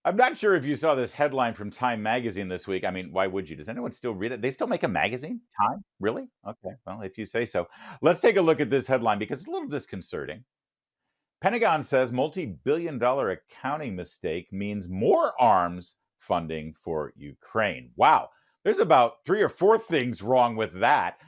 I'm not sure if you saw this headline from Time Magazine this week. I mean, why would you? Does anyone still read it? They still make a magazine? Time? Really? Okay. Well, if you say so. Let's take a look at this headline because it's a little disconcerting. Pentagon says multi-billion-dollar accounting mistake means more arms funding for Ukraine. Wow. There's about three or four things wrong with that.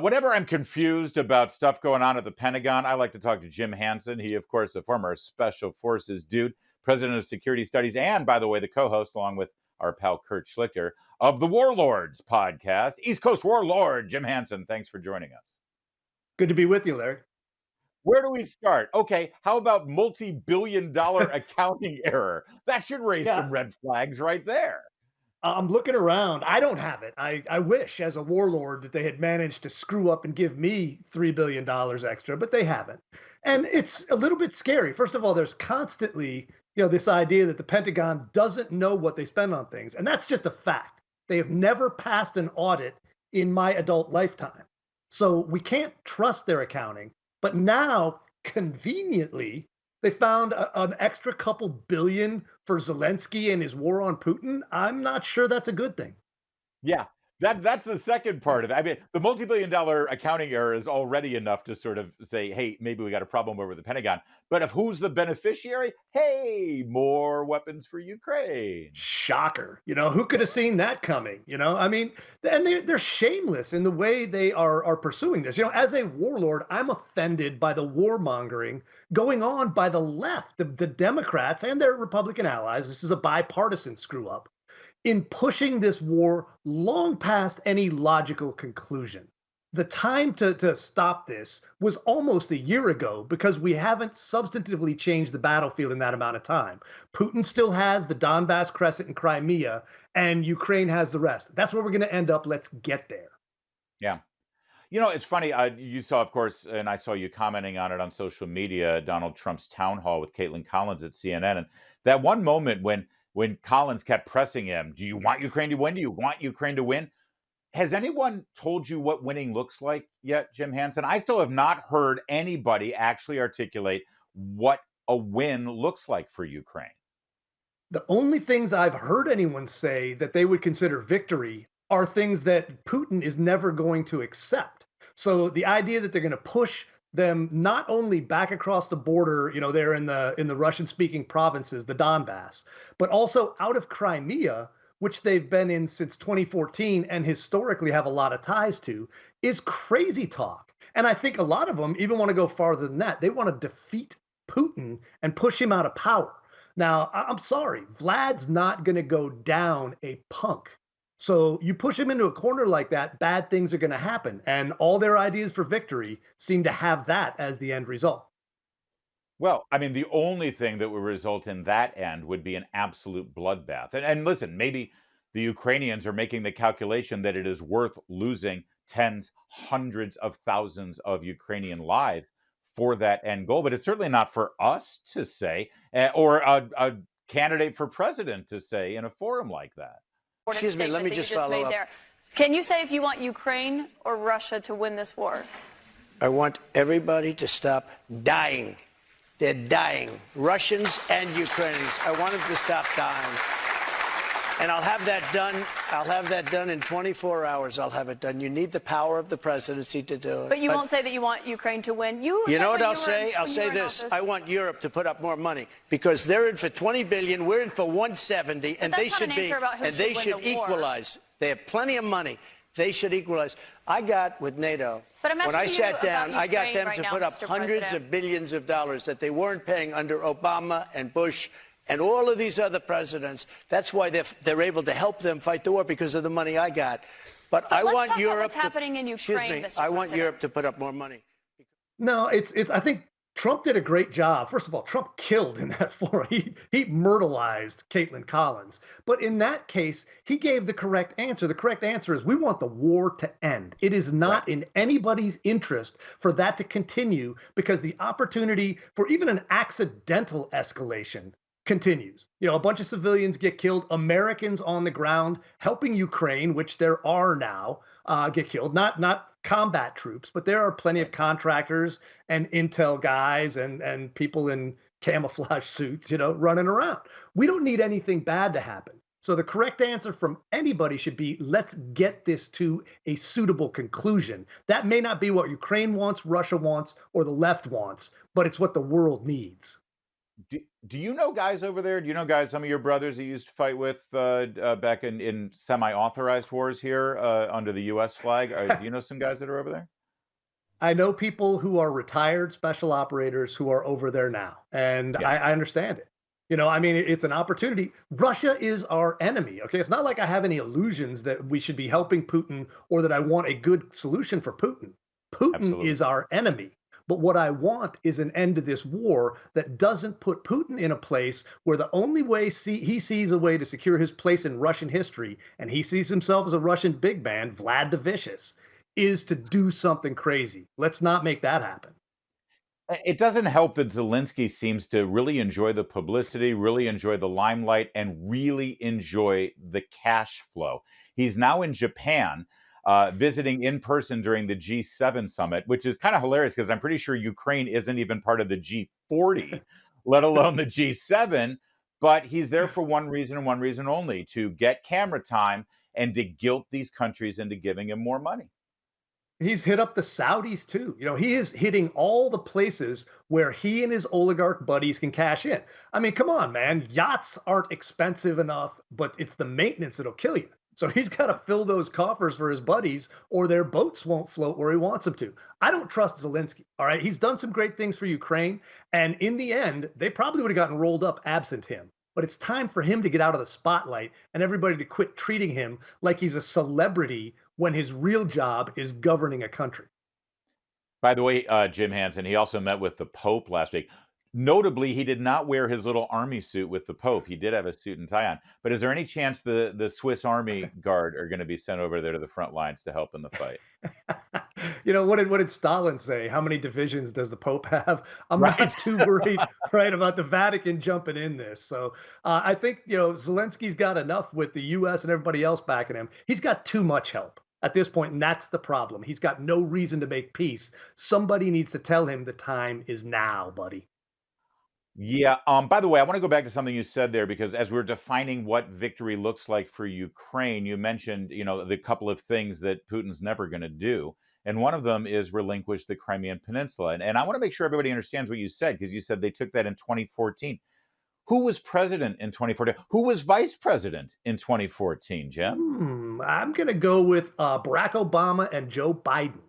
Whenever I'm confused about stuff going on at the Pentagon, I like to talk to Jim Hanson. He, of course, a former Special Forces dude, president of Security Studies, and, by the way, the co-host, along with our pal Kurt Schlichter, of the Warlords podcast. East Coast Warlord, Jim Hanson, thanks for joining us. Good to be with you, Larry. Where do we start? Okay, how about multi-billion-dollar accounting error? That should raise Yeah, some red flags right there. I'm looking around. I don't have it. I wish, as a warlord, that they had managed to screw up and give me $3 billion extra, but they haven't. And it's a little bit scary. First of all, there's constantly, this idea that the Pentagon doesn't know what they spend on things, and that's just a fact. They have never passed an audit in my adult lifetime, so we can't trust their accounting. But now, conveniently, they found an extra couple billion for Zelensky and his war on Putin. I'm not sure that's a good thing. Yeah, that's the second part of it. I mean, the multi-billion-dollar accounting error is already enough to sort of say, hey, maybe we got a problem over the Pentagon. But if who's the beneficiary? Hey, more weapons for Ukraine. Shocker. Who could have seen that coming? I mean, and they're shameless in the way they are pursuing this. As a warlord, I'm offended by the warmongering going on by the left, the Democrats and their Republican allies. This is a bipartisan screw up in pushing this war long past any logical conclusion. The time to stop this was almost a year ago because we haven't substantively changed the battlefield in that amount of time. Putin still has the Donbass Crescent and Crimea, and Ukraine has the rest. That's where we're going to end up. Let's get there. Yeah. It's funny. You saw, of course, and I saw you commenting on it on social media, Donald Trump's town hall with Caitlin Collins at CNN. And that one moment when Collins kept pressing him, do you want Ukraine to win? Do you want Ukraine to win? Has anyone told you what winning looks like yet, Jim Hansen? I still have not heard anybody actually articulate what a win looks like for Ukraine. The only things I've heard anyone say that they would consider victory are things that Putin is never going to accept. So the idea that they're going to push them not only back across the border, there in the Russian-speaking provinces, the Donbass, but also out of Crimea, which they've been in since 2014 and historically have a lot of ties to, is crazy talk. And I think a lot of them even want to go farther than that. They want to defeat Putin and push him out of power. Now, I'm sorry, Vlad's not going to go down a punk. So you push him into a corner like that, bad things are going to happen. And all their ideas for victory seem to have that as the end result. Well, I mean, the only thing that would result in that end would be an absolute bloodbath. And listen, maybe the Ukrainians are making the calculation that it is worth losing tens, hundreds of thousands of Ukrainian lives for that end goal. But it's certainly not for us to say, or a candidate for president to say in a forum like that. Excuse me, let me just follow up. Can you say if you want Ukraine or Russia to win this war? I want everybody to stop dying. They're dying, Russians and Ukrainians. I want them to stop dying. And I'll have that done. I'll have that done in 24 hours. I'll have it done. You need the power of the presidency to do it. But you won't say that you want Ukraine to win. You know what I'll say? I'll say this. I want Europe to put up more money because they're in for 20 billion. We're in for 170, and they should be. And they should equalize. They have plenty of money. They should equalize. I got with NATO. But when I sat down, I got them to put up hundreds of billions of dollars that they weren't paying under Obama and Bush and all of these other presidents. That's why they're able to help them fight the war because of the money I got. But I want Europe. What's happening in Ukraine, excuse me. Mr. I want President. Europe to put up more money. No, it's. I think Trump did a great job. First of all, Trump killed in that forum. He myrtleized Caitlin Collins. But in that case, he gave the correct answer. The correct answer is we want the war to end. It is not in anybody's interest for that to continue because the opportunity for even an accidental escalation continues. A bunch of civilians get killed, Americans on the ground helping Ukraine, which there are now, get killed. Not combat troops, but there are plenty of contractors and intel guys and people in camouflage suits, running around. We don't need anything bad to happen. So the correct answer from anybody should be, let's get this to a suitable conclusion. That may not be what Ukraine wants, Russia wants, or the left wants, but it's what the world needs. Do you know guys over there? Do you know guys, some of your brothers you used to fight with back in semi-authorized wars here under the U.S. flag? Do you know some guys that are over there? I know people who are retired special operators who are over there now, and Yeah, I understand it. I mean, it's an opportunity. Russia is our enemy. Okay, it's not like I have any illusions that we should be helping Putin or that I want a good solution for Putin. Putin absolutely. is our enemy. But what I want is an end to this war that doesn't put Putin in a place where the only way he sees a way to secure his place in Russian history, and he sees himself as a Russian big man, Vlad the Vicious, is to do something crazy. Let's not make that happen. It doesn't help that Zelensky seems to really enjoy the publicity, really enjoy the limelight, and really enjoy the cash flow. He's now in Japan, visiting in person during the G7 summit, which is kind of hilarious because I'm pretty sure Ukraine isn't even part of the G40, let alone the G7. But he's there for one reason and one reason only, to get camera time and to guilt these countries into giving him more money. He's hit up the Saudis too. He is hitting all the places where he and his oligarch buddies can cash in. I mean, come on, man. Yachts aren't expensive enough, but it's the maintenance that'll kill you. So he's got to fill those coffers for his buddies, or their boats won't float where he wants them to. I don't trust Zelensky. All right. He's done some great things for Ukraine. And in the end, they probably would have gotten rolled up absent him. But it's time for him to get out of the spotlight and everybody to quit treating him like he's a celebrity when his real job is governing a country. By the way, Jim Hanson, he also met with the Pope last week. Notably, he did not wear his little army suit with the Pope. He did have a suit and tie on. But is there any chance the Swiss Army Guard are going to be sent over there to the front lines to help in the fight? What did Stalin say? How many divisions does the Pope have? I'm Right. not too worried, right, about the Vatican jumping in this. So I think Zelensky's got enough with the U.S. and everybody else backing him. He's got too much help at this point, and that's the problem. He's got no reason to make peace. Somebody needs to tell him the time is now, buddy. Yeah. By the way, I want to go back to something you said there, because as we're defining what victory looks like for Ukraine, you mentioned, the couple of things that Putin's never going to do. And one of them is relinquish the Crimean Peninsula. And I want to make sure everybody understands what you said, because you said they took that in 2014. Who was president in 2014? Who was vice president in 2014, Jim? I'm going to go with Barack Obama and Joe Biden.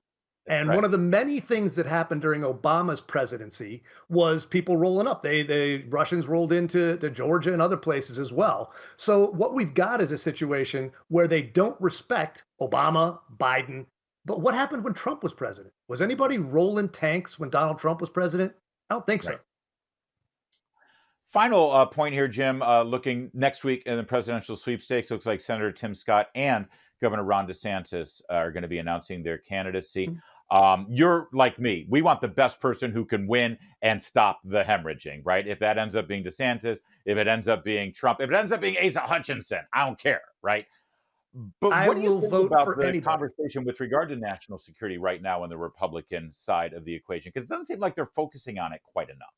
And one Right. of the many things that happened during Obama's presidency was people rolling up. The Russians rolled into Georgia and other places as well. So what we've got is a situation where they don't respect Obama, Biden. But what happened when Trump was president? Was anybody rolling tanks when Donald Trump was president? I don't think so. Right. Final point here, Jim. Looking next week in the presidential sweepstakes, looks like Senator Tim Scott and Governor Ron DeSantis are going to be announcing their candidacy. You're like me. We want the best person who can win and stop the hemorrhaging, right? If that ends up being DeSantis, if it ends up being Trump, if it ends up being Asa Hutchinson, I don't care, right? But I what do you will think vote about for the anybody. conversation with regard to national security right now on the Republican side of the equation? Because it doesn't seem like they're focusing on it quite enough.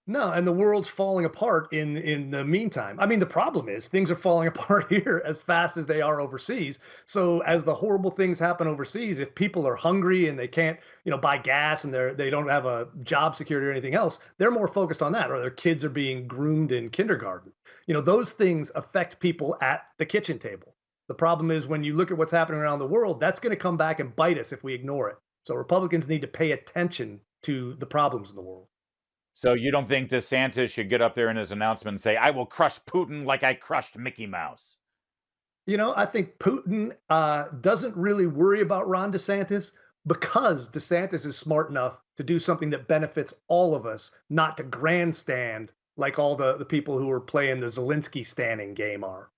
No, and the world's falling apart in the meantime. I mean, the problem is things are falling apart here as fast as they are overseas. So as the horrible things happen overseas, if people are hungry and they can't, buy gas and they don't have a job security or anything else, they're more focused on that, or their kids are being groomed in kindergarten. Those things affect people at the kitchen table. The problem is when you look at what's happening around the world, that's going to come back and bite us if we ignore it. So Republicans need to pay attention to the problems in the world. So you don't think DeSantis should get up there in his announcement and say, "I will crush Putin like I crushed Mickey Mouse"? I think Putin doesn't really worry about Ron DeSantis because DeSantis is smart enough to do something that benefits all of us, not to grandstand like all the people who are playing the Zelensky standing game are.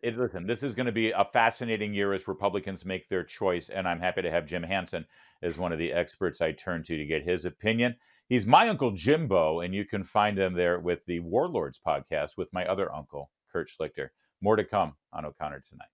Listen, this is going to be a fascinating year as Republicans make their choice, and I'm happy to have Jim Hanson as one of the experts I turn to get his opinion. He's my Uncle Jimbo, and you can find him there with the Warlords podcast with my other uncle, Kurt Schlichter. More to come on O'Connor tonight.